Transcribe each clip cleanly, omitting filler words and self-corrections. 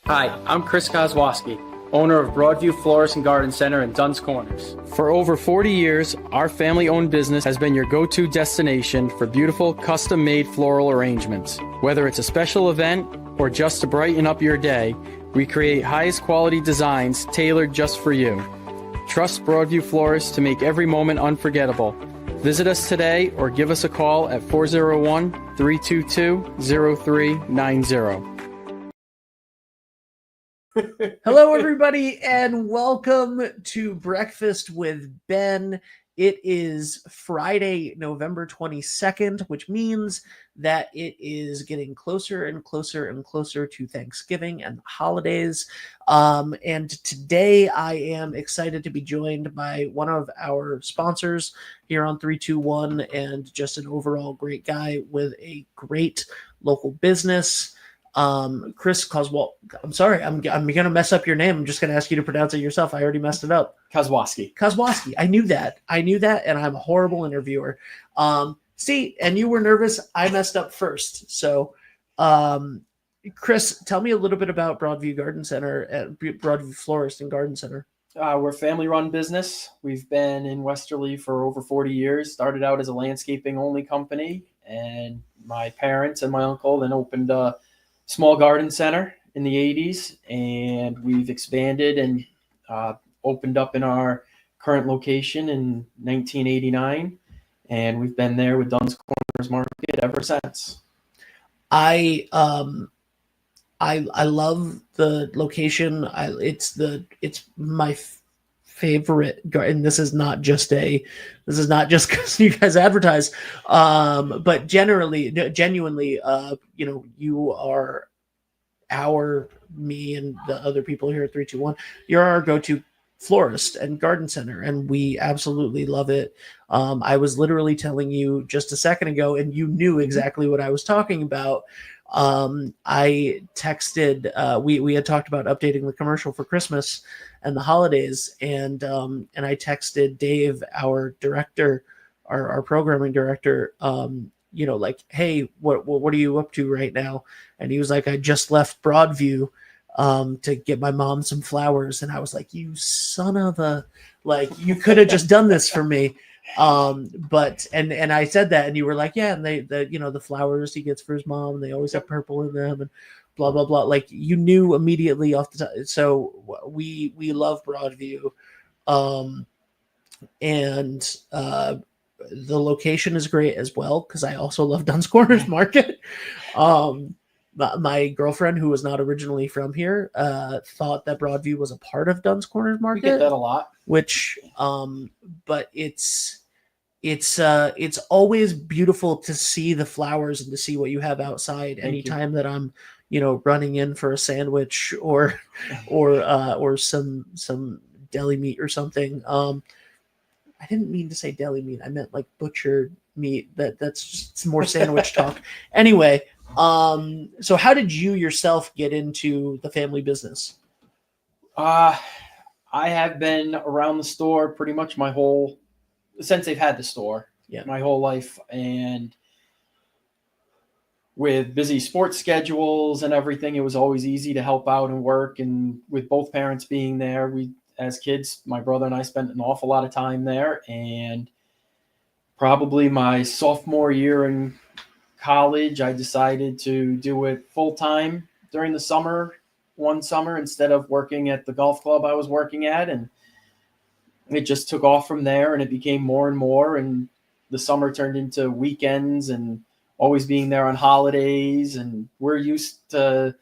Hi, I'm Chris Kozłowski, owner of Broadview Florist Garden Center in Dunn's Corners. For over 40 years, our family-owned business has been your go-to destination for beautiful, custom-made floral arrangements. Whether it's a special event or just to brighten up your day, we create highest quality designs tailored just for you. Trust Broadview Florist to make every moment unforgettable. Visit us today or give us a call at 401-322-0390. Hello, everybody, and welcome to Breakfast with Ben. It is Friday, November 22nd, which means that it is getting closer and closer and closer to Thanksgiving and the holidays. And today I am excited to be joined by one of our sponsors here on 321 and just an overall great guy with a great local business. Chris Coswell, I'm sorry, I'm gonna mess up your name. I'm just gonna ask you to pronounce it yourself. I already messed it up. Kozłowski. I knew that, and I'm a horrible interviewer. See, and you were nervous. I messed up first. So, Chris, tell me a little bit about Broadview Garden Center at Broadview Florist and Garden Center. We're a family-run business. We've been in Westerly for over 40 years. Started out as a landscaping-only company, and my parents and my uncle then opened a small garden center in the 80s, and we've expanded and opened up in our current location in 1989, and we've been there with Dunn's Corners Market ever since. I love the location. It's my favorite garden. This is not just because you guys advertise, but genuinely, you are me and the other people here at 321. You're our go-to florist and garden center, and we absolutely love it. I was literally telling you just a second ago, and you knew exactly what I was talking about. I texted, we had talked about updating the commercial for Christmas and the holidays. And I texted Dave, our director, our programming director, hey, what are you up to right now? And he was like, I just left Broadview, to get my mom some flowers. And I was like, you son of a, you could have just done this for me. But I said that, and you were like, yeah, and the flowers he gets for his mom, they always have purple in them, and blah blah blah. Like, you knew immediately off the top. So we love Broadview, and the location is great as well, because I also love Dunn's Corners Market. My girlfriend, who was not originally from here, thought that Broadview was a part of Dunn's Corners Market. We get that a lot. Which, but it's always beautiful to see the flowers and to see what you have outside. Anytime that I'm, running in for a sandwich or some deli meat or something. I didn't mean to say deli meat. I meant like butchered meat. That's just more sandwich talk. Anyway, so how did you yourself get into the family business? I have been around the store pretty much since they've had the store, my whole life. And with busy sports schedules and everything, it was always easy to help out and work. And with both parents being there, as kids, my brother and I spent an awful lot of time there. And probably my sophomore year in college, I decided to do it full time during the summer. One summer, instead of working at the golf club I was working at, and it just took off from there, and it became more and more, and the summer turned into weekends and always being there on holidays. And we're used to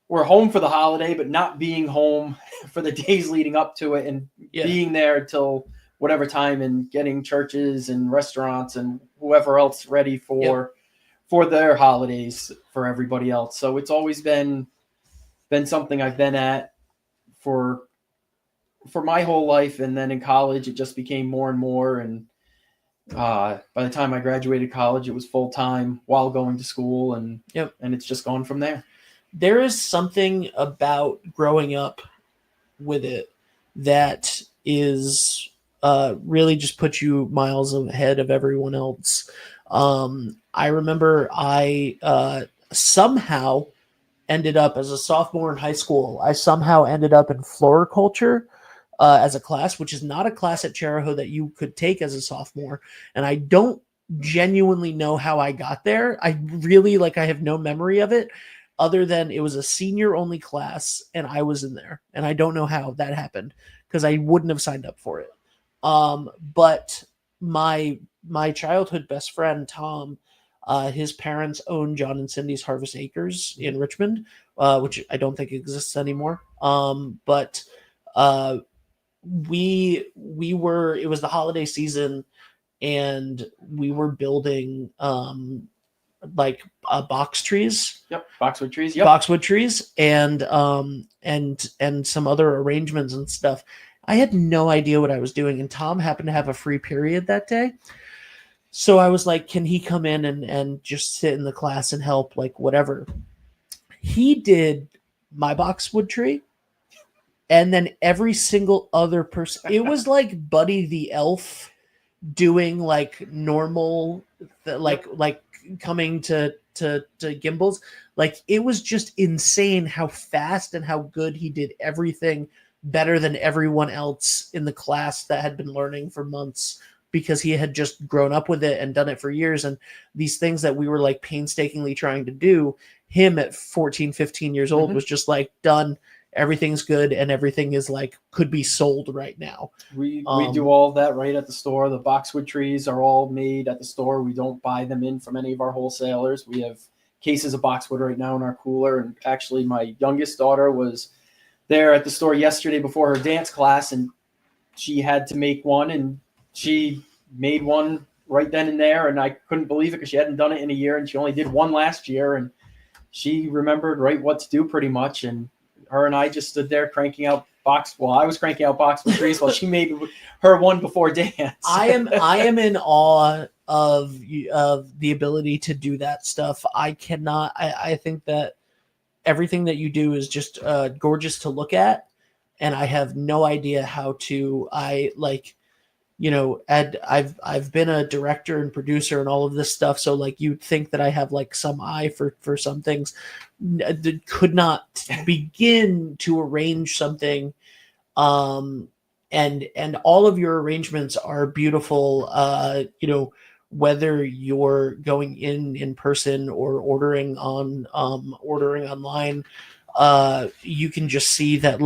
we're home for the holiday, but not being home for the days leading up to it, and being there till whatever time, and getting churches and restaurants and whoever else ready for their holidays for everybody else. So it's always been something I've been at for my whole life. And then in college, it just became more and more. And by the time I graduated college, it was full time while going to school, and it's just gone from there. There is something about growing up with it that is really just puts you miles ahead of everyone else. I remember I somehow ended up as a sophomore in high school. I somehow ended up in floriculture as a class, which is not a class at Charahoe that you could take as a sophomore. And I don't genuinely know how I got there. I really I have no memory of it other than it was a senior only class and I was in there. And I don't know how that happened because I wouldn't have signed up for it. But my childhood best friend, Tom, his parents own John and Cindy's Harvest Acres in Richmond, which I don't think exists anymore. But we were, it was the holiday season and we were building box trees. Yep, boxwood trees. Yep, boxwood trees, and some other arrangements and stuff. I had no idea what I was doing, and Tom happened to have a free period that day. So I was like, can he come in and just sit in the class and help, whatever. He did my boxwood tree, and then every single other person. It was like Buddy the Elf doing normal, coming to gimbals. It was just insane how fast and how good he did everything, better than everyone else in the class that had been learning for months because he had just grown up with it and done it for years. And these things that we were painstakingly trying to do, him at 14, 15 years old was just done. Everything's good and everything is could be sold right now. We do all of that right at the store. The boxwood trees are all made at the store. We don't buy them in from any of our wholesalers. We have cases of boxwood right now in our cooler. And actually my youngest daughter was there at the store yesterday before her dance class, and she had to make one, and she made one right then and there. And I couldn't believe it because she hadn't done it in a year, and she only did one last year, and she remembered right what to do pretty much. And her and I just stood there cranking out I was cranking out boxwood trees while she made her one before dance. I am in awe of the ability to do that stuff. I think that everything that you do is just gorgeous to look at, and I have no idea how to. I've been a director and producer and all of this stuff, so you'd think that I have some eye for some things. Could not begin to arrange something, and all of your arrangements are beautiful. Whether you're going in person or ordering online, you can just see that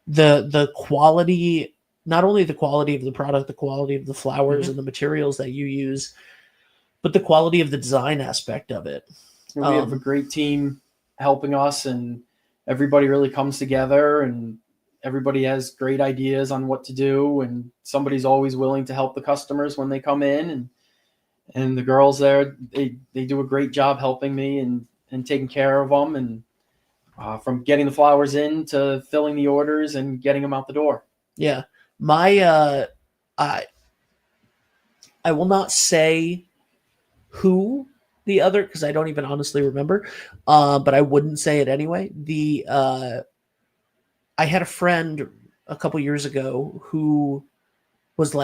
the quality, not only the quality of the product, the quality of the flowers and the materials that you use, but the quality of the design aspect of it. And we have a great team helping us, and everybody really comes together, and everybody has great ideas on what to do, and somebody's always willing to help the customers when they come in, and the girls there, they do a great job helping me and taking care of them, and from getting the flowers in to filling the orders and getting them out the door. Yeah. I will not say who the other, because I don't even honestly remember, but I wouldn't say it anyway. I had a friend a couple years ago who was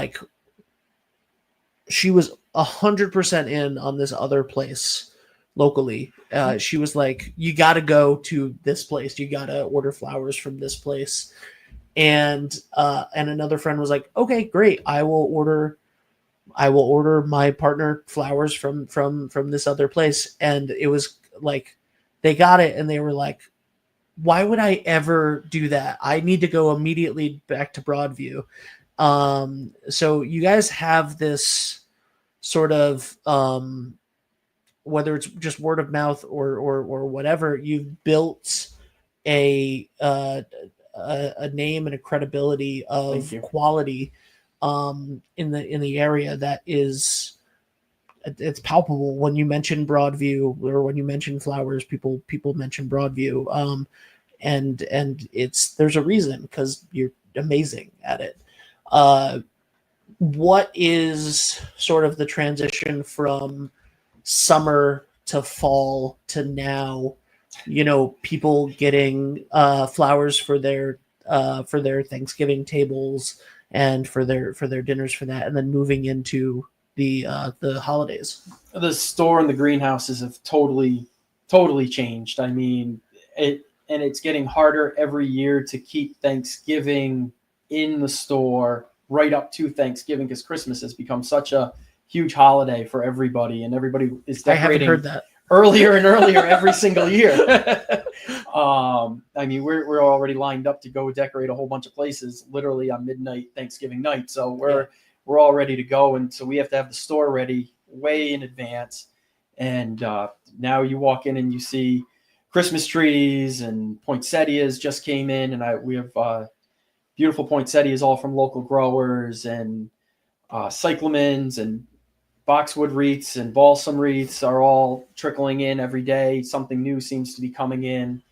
she was 100% in on this other place locally. She was you got to go to this place. You got to order flowers from this place. And another friend was okay, great. I will order my partner flowers from this other place. And it was they got it and they were why would I ever do that? I need to go immediately back to Broadview. So you guys have this sort of, whether it's just word of mouth or whatever, you've built a name and a credibility of quality in the area that is, it's palpable. When you mention Broadview or when you mention flowers, people mention Broadview, and there's a reason, because you're amazing at it. What is sort of the transition from summer to fall to now? People getting flowers for their Thanksgiving tables and for their dinners for that, and then moving into the holidays. The store and the greenhouses have totally totally changed. I mean, it's getting harder every year to keep Thanksgiving in the store right up to Thanksgiving, because Christmas has become such a huge holiday for everybody, and everybody is I haven't decorating heard that. earlier and earlier every single year. I mean, we're already lined up to go decorate a whole bunch of places literally on midnight Thanksgiving night. So we're all ready to go, and so we have to have the store ready way in advance. And now you walk in and you see Christmas trees, and poinsettias just came in, and we have beautiful poinsettias all from local growers, and cyclamens and boxwood wreaths and balsam wreaths are all trickling in every day. Something new seems to be coming in.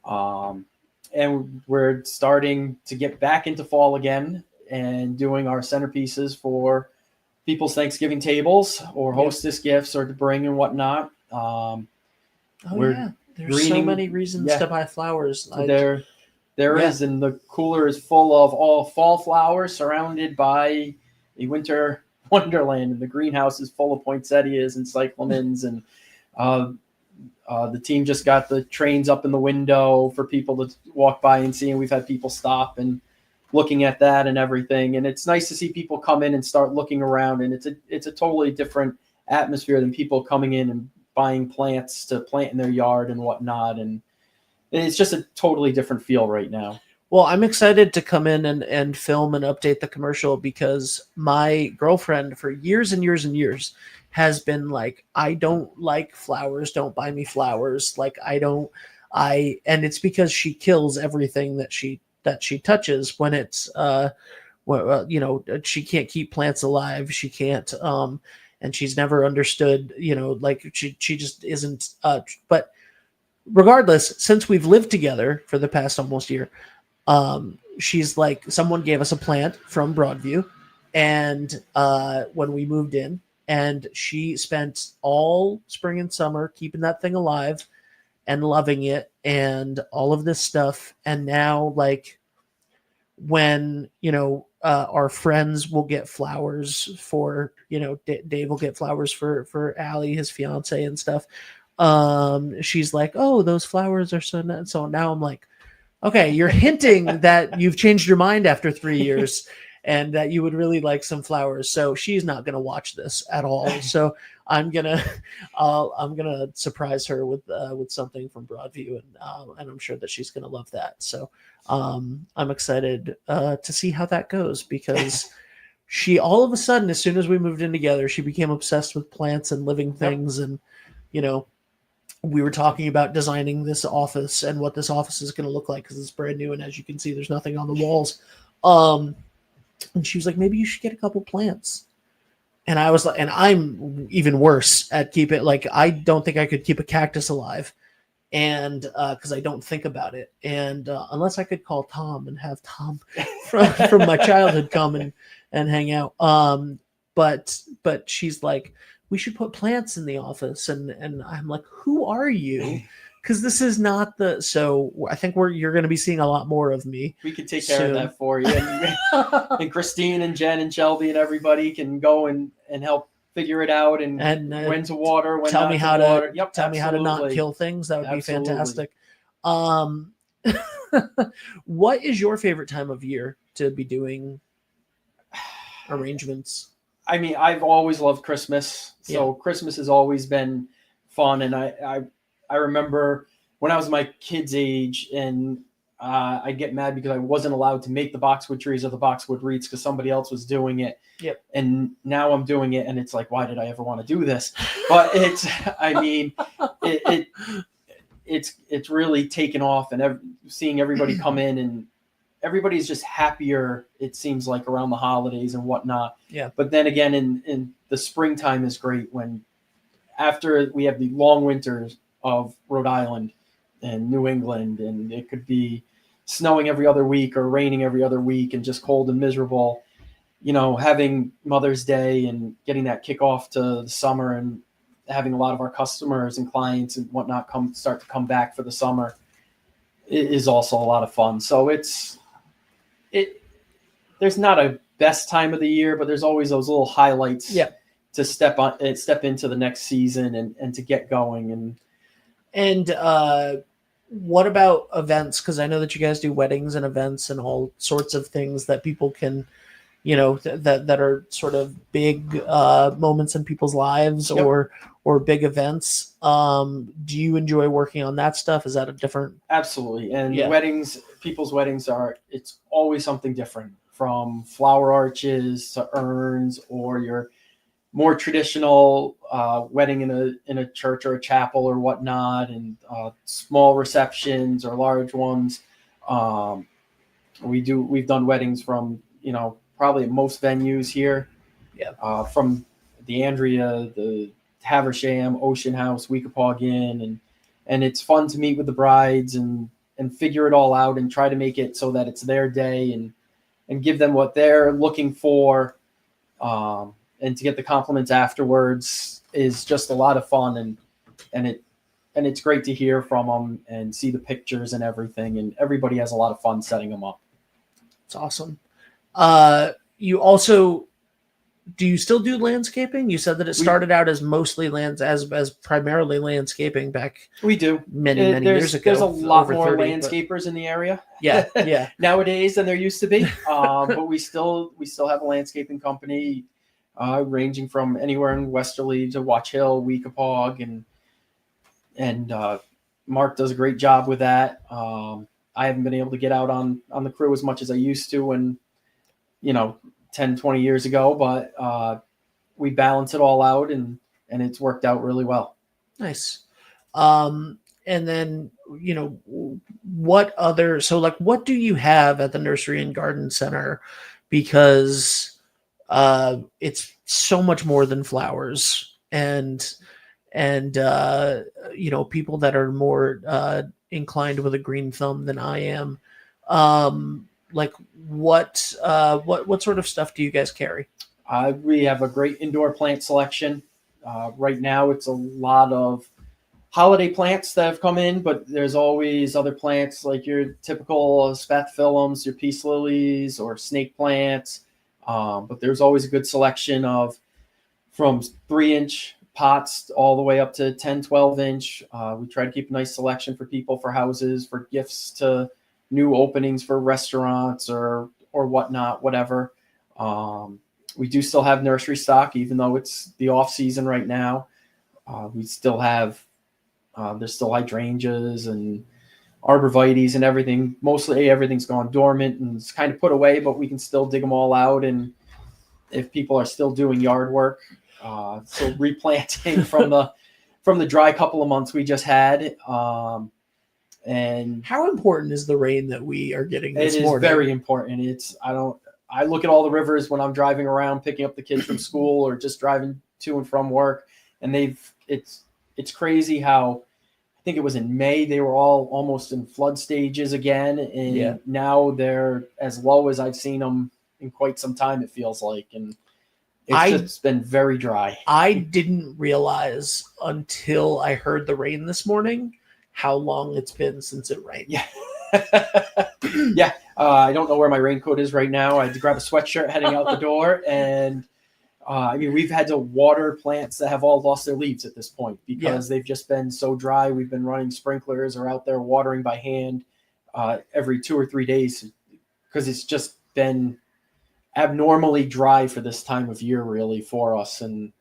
And we're starting to get back into fall again and doing our centerpieces for people's Thanksgiving tables or hostess gifts or to bring and whatnot. There's so many reasons to buy flowers. There is, and the cooler is full of all fall flowers surrounded by a winter wonderland, and the greenhouse is full of poinsettias and cyclamens, and the team just got the trains up in the window for people to walk by and see, and we've had people stop and looking at that and everything, and it's nice to see people come in and start looking around, and it's a totally different atmosphere than people coming in and buying plants to plant in their yard and whatnot, and it's just a totally different feel right now. Well, I'm excited to come in and film and update the commercial, because my girlfriend for years and years and years has been like, I don't like flowers. Don't buy me flowers. Like, and it's because she kills everything that she touches when it's, she can't keep plants alive. She can't, and she's never understood, like she just isn't, but regardless, since we've lived together for the past almost year, she's like, someone gave us a plant from Broadview, and when we moved in, and she spent all spring and summer keeping that thing alive and loving it and all of this stuff. And now, like, when our friends will get flowers for, Dave will get flowers for Allie, his fiance, and stuff. She's like, oh, those flowers are so nice. So now I'm like, okay, you're hinting that you've changed your mind after 3 years and that you would really like some flowers. So she's not going to watch this at all. So I'm going to surprise her with something from Broadview, and I'm sure that she's going to love that. So I'm excited to see how that goes, because she, all of a sudden, as soon as we moved in together, she became obsessed with plants and living things. And, we were talking about designing this office and what this office is going to look like, because it's brand new. And as you can see, there's nothing on the walls. And she was like, maybe you should get a couple plants. And I was like, and I'm even worse at I don't think I could keep a cactus alive. And because I don't think about it. And unless I could call Tom and have Tom from my childhood come and hang out. But she's like, we should put plants in the office. And I'm like, who are you? Because this is not so I think you're going to be seeing a lot more of me. We could take care of that for you. And Christine and Jen and Shelby and everybody can go and help figure it out, and when to water, when tell me how to water. Yep, tell me how to not kill things. That would be fantastic. What is your favorite time of year to be doing arrangements? I mean, I've always loved Christmas. So Christmas has always been fun. And I remember when I was my kid's age, and I'd get mad because I wasn't allowed to make the boxwood trees or the boxwood wreaths because somebody else was doing it. Yep. And now I'm doing it, and it's like, why did I ever want to do this? But it's really taken off, and seeing everybody come in, and everybody's just happier, it seems like, around the holidays and whatnot. Yeah. But then again, in the springtime is great, when after we have the long winters of Rhode Island and New England, and it could be snowing every other week or raining every other week and just cold and miserable, having Mother's Day and getting that kickoff to the summer, and having a lot of our customers and clients and whatnot start to come back for the summer, it is also a lot of fun. So there's not a best time of the year, but there's always those little highlights to step into the next season and to get going. And what about events? Because I know that you guys do weddings and events and all sorts of things that people can, that are sort of big moments in people's lives, Yep. or big events. Do you enjoy working on that stuff? Is that a different? Absolutely. And Yeah. people's weddings it's always something different, from flower arches to urns, or your more traditional wedding in a church or a chapel or whatnot, and small receptions or large ones. We've done weddings from, probably at most venues here. Yeah. From the Andrea, the Haversham, Ocean House, Weekapaug Inn, and it's fun to meet with the brides and figure it all out and try to make it so that it's their day, and give them what they're looking for, and to get the compliments afterwards is just a lot of fun, and it's great to hear from them and see the pictures and everything, and everybody has a lot of fun setting them up. It's awesome. Do you still do landscaping? You said that it started out as mostly as primarily landscaping back. We do many years ago. There's a lot more landscapers in the area. Yeah. Nowadays than there used to be. But we still have a landscaping company, ranging from anywhere in Westerly to Watch Hill, Weekapaug, and Mark does a great job with that. I haven't been able to get out on the crew as much as I used to, and 10, 20 years ago, but we balance it all out, and it's worked out really well. Nice. And then, what do you have at the Nursery and Garden Center? Because it's so much more than flowers, and people that are more inclined with a green thumb than I am. What sort of stuff do you guys carry? We have a great indoor plant selection. Right now, it's a lot of holiday plants that have come in, but there's always other plants like your typical spathiphyllums, your peace lilies, or snake plants. But there's always a good selection from 3-inch pots all the way up to 10, 12-inch. We try to keep a nice selection for people, for houses, for gifts to new openings for restaurants or whatnot, whatever. We do still have nursery stock, even though it's the off season right now. We still have, there's still hydrangeas and arborvitaes and everything. Mostly everything's gone dormant and it's kind of put away, but we can still dig them all out. And if people are still doing yard work, so replanting from the dry couple of months we just had. And how important is the rain that we are getting this morning? It is very important. I look at all the rivers when I'm driving around, picking up the kids from school or just driving to and from work. And it's crazy how, I think it was in May, they were all almost in flood stages again. And now they're as low as I've seen them in quite some time, it feels like. And it's been very dry. I didn't realize until I heard the rain this morning how long it's been since it rained. Yeah. Yeah. I don't know where my raincoat is right now. I had to grab a sweatshirt heading out the door. And we've had to water plants that have all lost their leaves at this point because they've just been so dry. We've been running sprinklers or out there watering by hand every 2 or 3 days because it's just been abnormally dry for this time of year, really, for us. And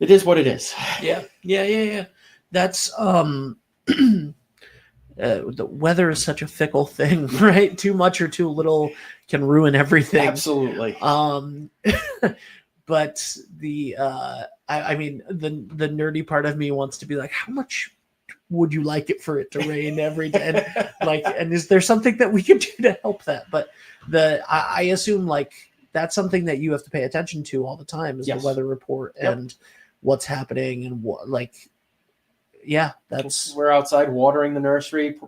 it is what it is. Yeah. That's the weather is such a fickle thing, right? Too much or too little can ruin everything. Absolutely. But the nerdy part of me wants to be like, how much would you like it for it to rain every day? And is there something that we can do to help that? But I assume that's something that you have to pay attention to all the time is the weather report and what's happening and that's we're outside watering the nursery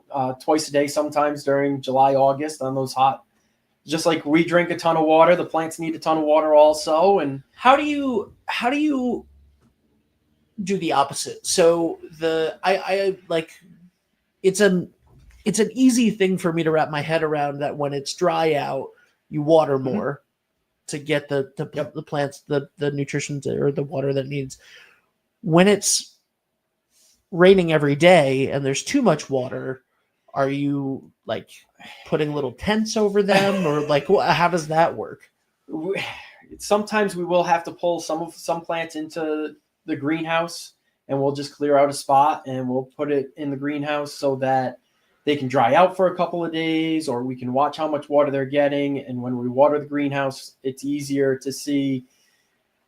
twice a day, sometimes during July, August on those hot. Just like we drink a ton of water, the plants need a ton of water also. And how do you do the opposite? So it's an easy thing for me to wrap my head around that when it's dry out, you water more to get the plants the nutrition or the water that it needs. When it's raining every day and there's too much water, are you like putting little tents over them, or like how does that work? Sometimes we will have to pull some plants into the greenhouse, and we'll just clear out a spot and we'll put it in the greenhouse so that they can dry out for a couple of days, or we can watch how much water they're getting. And when we water the greenhouse, it's easier to see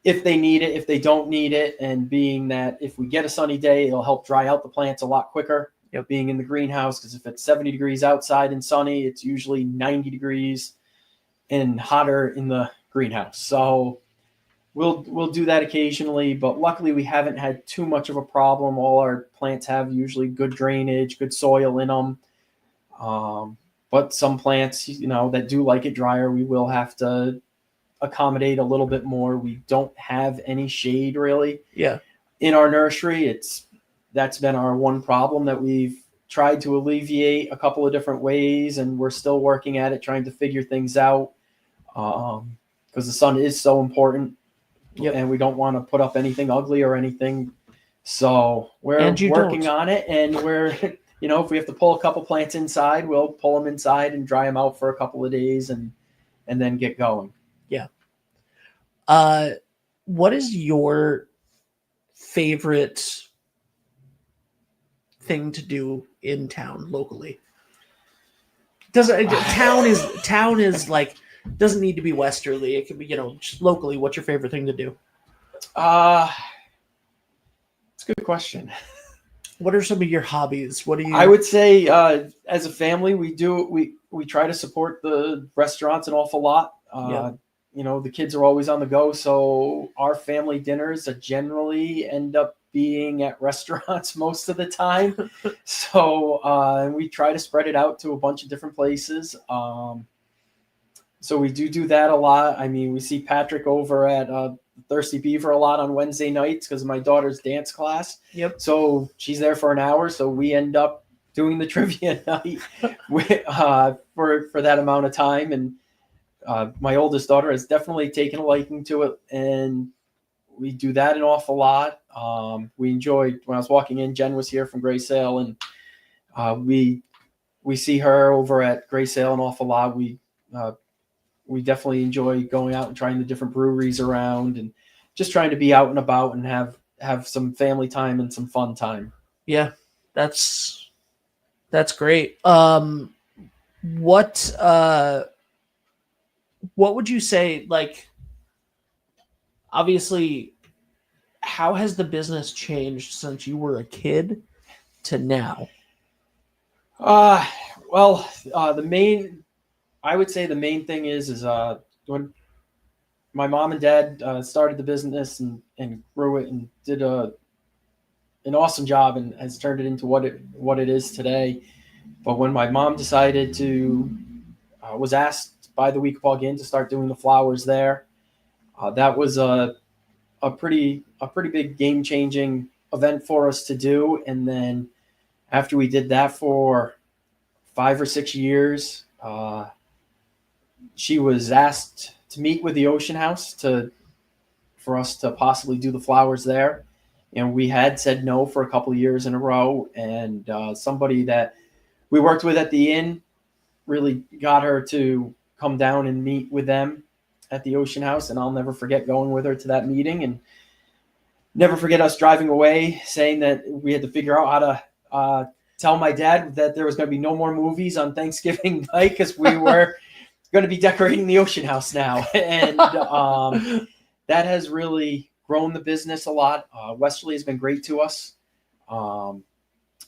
if they need it, if they don't need it. And being that if we get a sunny day, it'll help dry out the plants a lot quicker. Being in the greenhouse, because if it's 70 degrees outside and sunny, it's usually 90 degrees and hotter in the greenhouse. So we'll do that occasionally, but luckily we haven't had too much of a problem. All our plants have usually good drainage, good soil in them. But some plants, that do like it drier, we will have to accommodate a little bit more. We don't have any shade really. In our nursery. That's been our one problem that we've tried to alleviate a couple of different ways, and we're still working at it, trying to figure things out. Because the sun is so important. And we don't want to put up anything ugly or anything. So we're working on it, and we're, if we have to pull a couple plants inside, we'll pull them inside and dry them out for a couple of days and then get going. What is your favorite thing to do in town locally? Town is like, doesn't need to be westerly. It can be, just locally. What's your favorite thing to do? It's a good question. What are some of your hobbies? What do you? I would say, as a family, we try to support the restaurants an awful lot. The kids are always on the go, so our family dinners generally end up being at restaurants most of the time. So we try to spread it out to a bunch of different places. So we do that a lot. I mean, we see Patrick over at Thirsty Beaver a lot on Wednesday nights because of my daughter's dance class. So she's there for an hour. So we end up doing the trivia night for that amount of time. And my oldest daughter has definitely taken a liking to it, and we do that an awful lot. We enjoyed, when I was walking in, Jen was here from Gray Sale, and we see her over at Gray Sale an awful lot. We definitely enjoy going out and trying the different breweries around and just trying to be out and about and have some family time and some fun time. Yeah, that's great. What would you say, like, obviously, how has the business changed since you were a kid to now? I would say the main thing is when my mom and dad started the business and grew it and did an awesome job and has turned it into what it is today. But when my mom decided was asked by the Weekapaug Inn to start doing the flowers there, that was a pretty big game-changing event for us to do. And then after we did that for 5 or 6 years, she was asked to meet with the Ocean House for us to possibly do the flowers there. And we had said no for a couple of years in a row. And somebody that we worked with at the inn really got her to come down and meet with them at the Ocean House. And I'll never forget going with her to that meeting, and never forget us driving away saying that we had to figure out how to tell my dad that there was going to be no more movies on Thanksgiving night because we were going to be decorating the Ocean House now. And that has really grown the business a lot. Westerly has been great to us.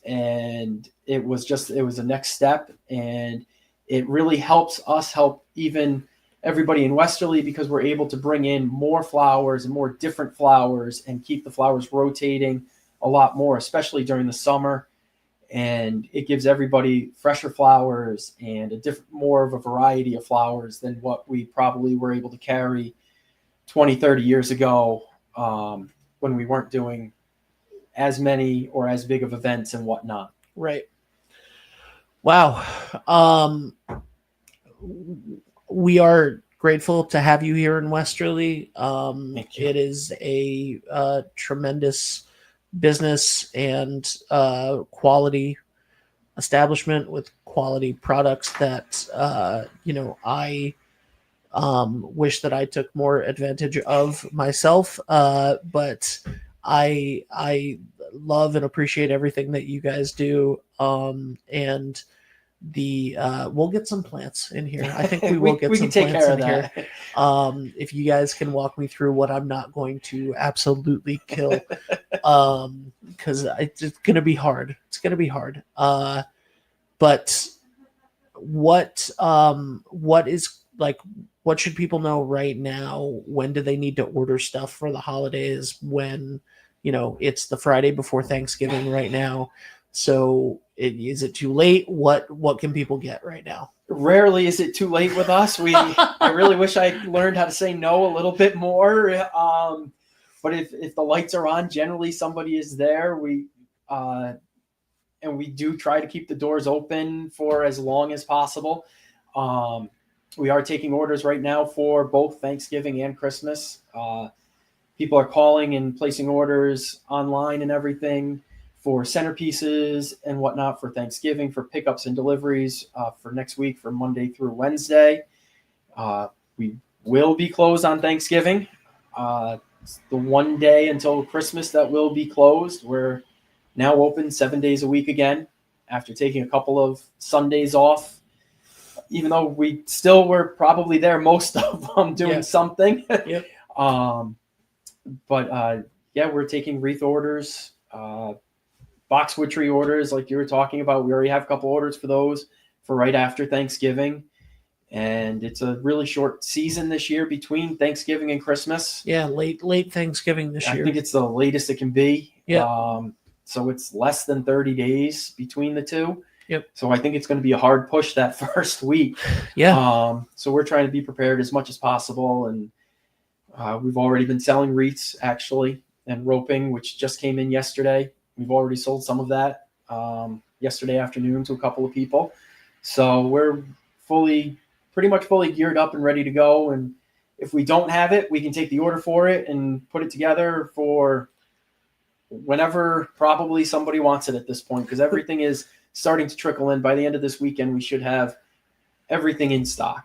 And it was a next step, and it really helps us help even everybody in Westerly, because we're able to bring in more flowers and more different flowers and keep the flowers rotating a lot more, especially during the summer. And it gives everybody fresher flowers and more of a variety of flowers than what we probably were able to carry 20, 30 years ago, when we weren't doing as many or as big of events and whatnot. Right. Wow. We are grateful to have you here in Westerly. It is a tremendous business and quality establishment with quality products that I wish that I took more advantage of myself. But I love and appreciate everything that you guys do. And we'll get some plants in here. I think we will get we some can take plants care in of here. that. If you guys can walk me through what I'm not going to absolutely kill, because it's gonna be hard. It's gonna be hard. But what is like? What should people know right now? When do they need to order stuff for the holidays? When it's the Friday before Thanksgiving right now. So is it too late? What can people get right now? Rarely is it too late with us. I really wish I learned how to say no a little bit more. But if the lights are on, generally somebody is there. And we do try to keep the doors open for as long as possible. We are taking orders right now for both Thanksgiving and Christmas. People are calling and placing orders online and everything for centerpieces and whatnot for Thanksgiving, for pickups and deliveries for next week, for Monday through Wednesday. We will be closed on Thanksgiving. It's the one day until Christmas that will be closed. We're now open 7 days a week again after taking a couple of Sundays off, even though we still were probably there most of them doing something. Yep. But we're taking wreath orders, boxwood tree orders like you were talking about. We already have a couple orders for those for right after Thanksgiving. And it's a really short season this year between Thanksgiving and Christmas. Yeah, late Thanksgiving this year. I think it's the latest it can be. Yeah. So it's less than 30 days between the two. Yep. So I think it's going to be a hard push that first week. Yeah. So we're trying to be prepared as much as possible. And we've already been selling wreaths, actually, and roping, which just came in yesterday. We've already sold some of that yesterday afternoon to a couple of people. So we're pretty much fully geared up and ready to go. And if we don't have it, we can take the order for it and put it together for whenever probably somebody wants it at this point, because everything is starting to trickle in. By the end of this weekend, we should have everything in stock.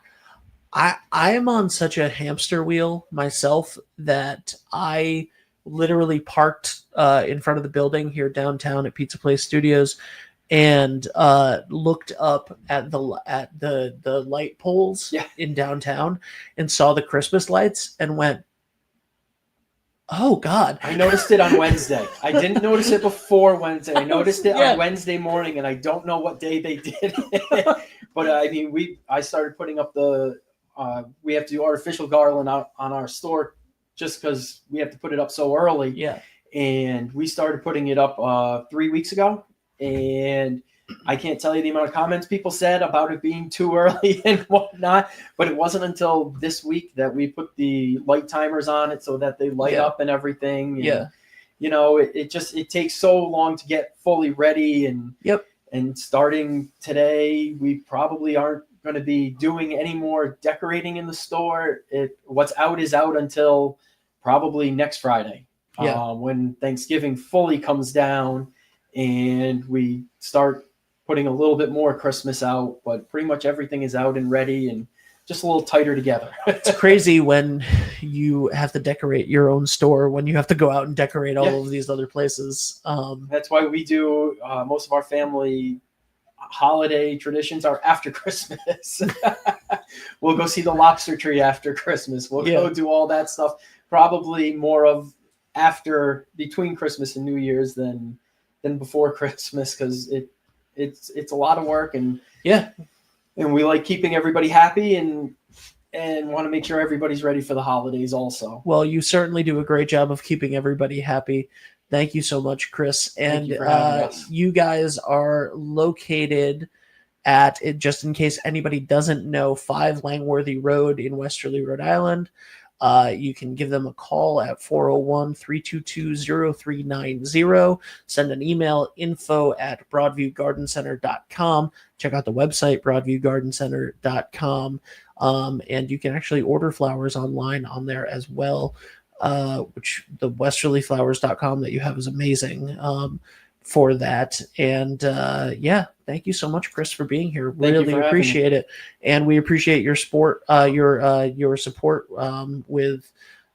I am on such a hamster wheel myself that I literally parked in front of the building here downtown at Pizza Place Studios and looked up at the light poles in downtown and saw the Christmas lights and went, oh God. I noticed it on Wednesday. I didn't notice it before Wednesday. I noticed it on Wednesday morning, and I don't know what day they did it. But I mean, I started putting up we have to do artificial garland out on our store just because we have to put it up so early. Yeah. And we started putting it up 3 weeks ago. And I can't tell you the amount of comments people said about it being too early and whatnot, but it wasn't until this week that we put the light timers on it so that they light up and everything. And, it takes so long to get fully ready. And starting today, we probably aren't going to be doing any more decorating in the store. What's out is out until probably next Friday, when Thanksgiving fully comes down. And we start putting a little bit more Christmas out, but pretty much everything is out and ready and just a little tighter together. It's crazy when you have to decorate your own store, when you have to go out and decorate all of these other places. That's why we do most of our family holiday traditions are after Christmas. We'll go see the lobster tree after Christmas. We'll go do all that stuff. Probably more of between Christmas and New Year's than before Christmas, because it's a lot of work, and we like keeping everybody happy and want to make sure everybody's ready for the holidays also. Well, you certainly do a great job of keeping everybody happy. Thank you so much, Chris. And you guys are located at, just in case anybody doesn't know, 5 Langworthy Road in Westerly, Rhode Island. You can give them a call at 401-322-0390. Send an email, info@broadviewgardencenter.com. Check out the website, broadviewgardencenter.com. And you can actually order flowers online on there as well. which the westerlyflowers.com that you have is amazing for that. And yeah, thank you so much, Chris, for being here. Really appreciate it. And we appreciate your support with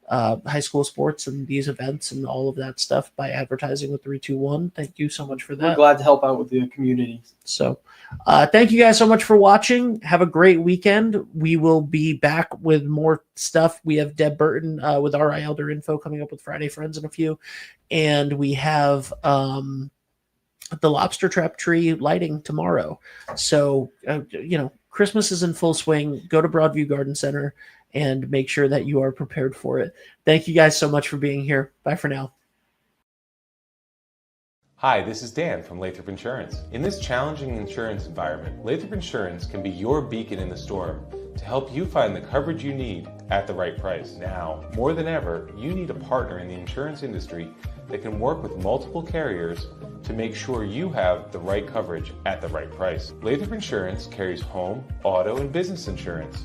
high school sports and these events and all of that stuff by advertising with 321. Thank you so much for that. We're glad to help out with the community. So thank you guys so much for watching. Have a great weekend. We will be back with more stuff. We have Deb Burton with RI Elder info coming up with Friday Friends and a few. And we have the lobster trap tree lighting tomorrow. So, Christmas is in full swing. Go to Broadview Garden Center and make sure that you are prepared for it. Thank you guys so much for being here. Bye for now. Hi, this is Dan from Lathrop Insurance. In this challenging insurance environment, Lathrop Insurance can be your beacon in the storm to help you find the coverage you need at the right price. Now, more than ever, you need a partner in the insurance industry that can work with multiple carriers to make sure you have the right coverage at the right price. Lathrop Insurance carries home, auto, and business insurance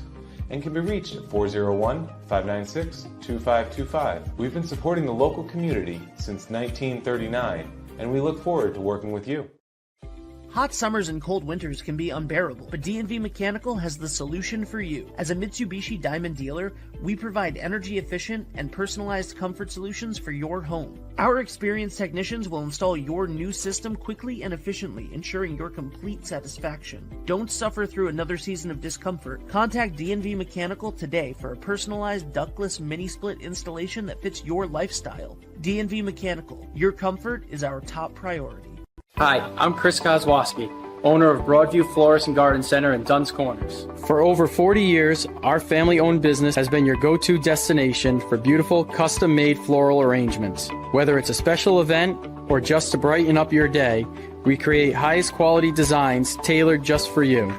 and can be reached at 401-596-2525. We've been supporting the local community since 1939, and we look forward to working with you. Hot summers and cold winters can be unbearable, but D&V Mechanical has the solution for you. As a Mitsubishi Diamond dealer, we provide energy-efficient and personalized comfort solutions for your home. Our experienced technicians will install your new system quickly and efficiently, ensuring your complete satisfaction. Don't suffer through another season of discomfort. Contact D&V Mechanical today for a personalized ductless mini-split installation that fits your lifestyle. D&V Mechanical, your comfort is our top priority. Hi, I'm Chris Kozłowski, owner of Broadview Florist Garden Center in Dunn's Corners. For over 40 years, our family-owned business has been your go-to destination for beautiful, custom-made floral arrangements. Whether it's a special event or just to brighten up your day, we create highest quality designs tailored just for you.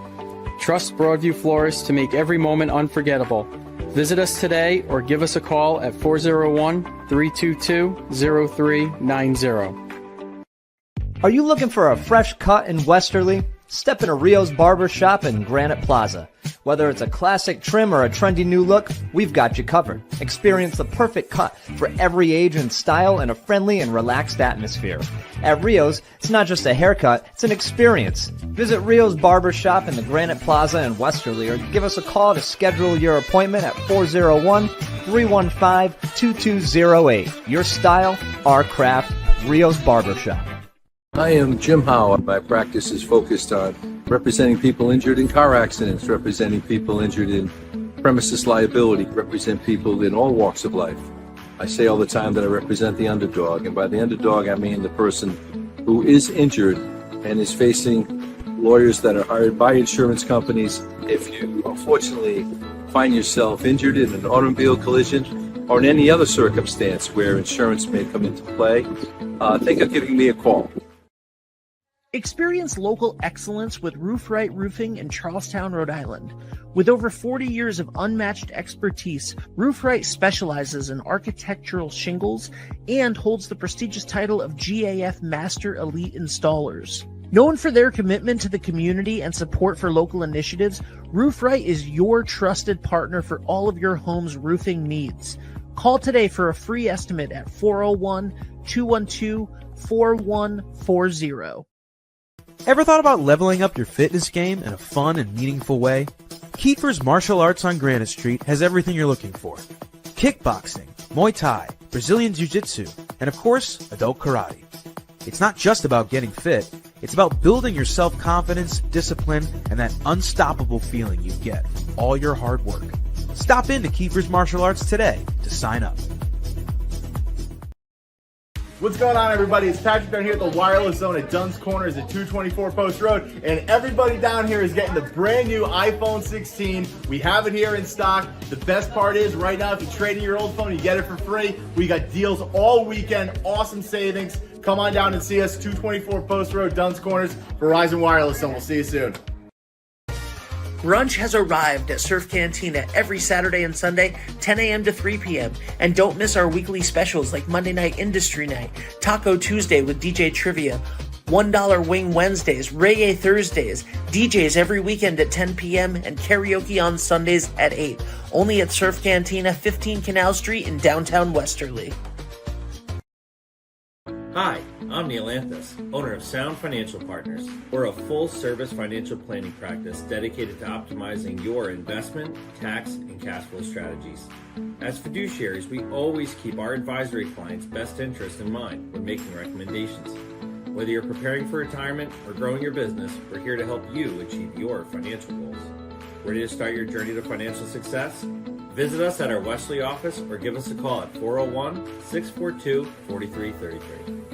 Trust Broadview Florist to make every moment unforgettable. Visit us today or give us a call at 401-322-0390. Are you looking for a fresh cut in Westerly? Step into Rio's Barber Shop in Granite Plaza. Whether it's a classic trim or a trendy new look, we've got you covered. Experience the perfect cut for every age and style in a friendly and relaxed atmosphere. At Rio's, it's not just a haircut, it's an experience. Visit Rio's Barber Shop in the Granite Plaza in Westerly or give us a call to schedule your appointment at 401-315-2208. Your style, our craft, Rio's Barber Shop. I am Jim Howe. My practice is focused on representing people injured in car accidents, representing people injured in premises liability, represent people in all walks of life. I say all the time that I represent the underdog, and by the underdog I mean the person who is injured and is facing lawyers that are hired by insurance companies. If you unfortunately find yourself injured in an automobile collision or in any other circumstance where insurance may come into play, think of giving me a call. Experience local excellence with Roof Right Roofing in Charlestown, Rhode Island. With over 40 years of unmatched expertise, Roof Right specializes in architectural shingles and holds the prestigious title of GAF Master Elite Installers. Known for their commitment to the community and support for local initiatives, Roof Right is your trusted partner for all of your home's roofing needs. Call today for a free estimate at 401-212-4140. Ever thought about leveling up your fitness game in a fun and meaningful way? Kiefer's Martial Arts on Granite Street has everything you're looking for. Kickboxing, Muay Thai, Brazilian Jiu-Jitsu, and of course, adult karate. It's not just about getting fit, it's about building your self-confidence, discipline, and that unstoppable feeling you get from all your hard work. Stop into Kiefer's Martial Arts today to sign up. What's going on, everybody? It's Patrick down here at the Wireless Zone at Dunn's Corners at 224 Post Road, and everybody down here is getting the brand new iPhone 16. We have it here in stock. The best part is right now, if you trade in your old phone, you get it for free. We got deals all weekend, awesome savings. Come on down and see us, 224 Post Road, Dunn's Corners, Verizon Wireless Zone. We'll see you soon. Brunch has arrived at Surf Cantina every Saturday and Sunday, 10 a.m. to 3 p.m. And don't miss our weekly specials like Monday Night Industry Night, Taco Tuesday with DJ Trivia, $1 Wing Wednesdays, Reggae Thursdays, DJs every weekend at 10 p.m., and karaoke on Sundays at 8. Only at Surf Cantina, 15 Canal Street in downtown Westerly. Hi, I'm Neil Anthus, owner of Sound Financial Partners. We're a full-service financial planning practice dedicated to optimizing your investment, tax, and cash flow strategies. As fiduciaries, we always keep our advisory clients' best interests in mind when making recommendations. Whether you're preparing for retirement or growing your business, we're here to help you achieve your financial goals. Ready to start your journey to financial success? Visit us at our Westerly office or give us a call at 401-642-4333.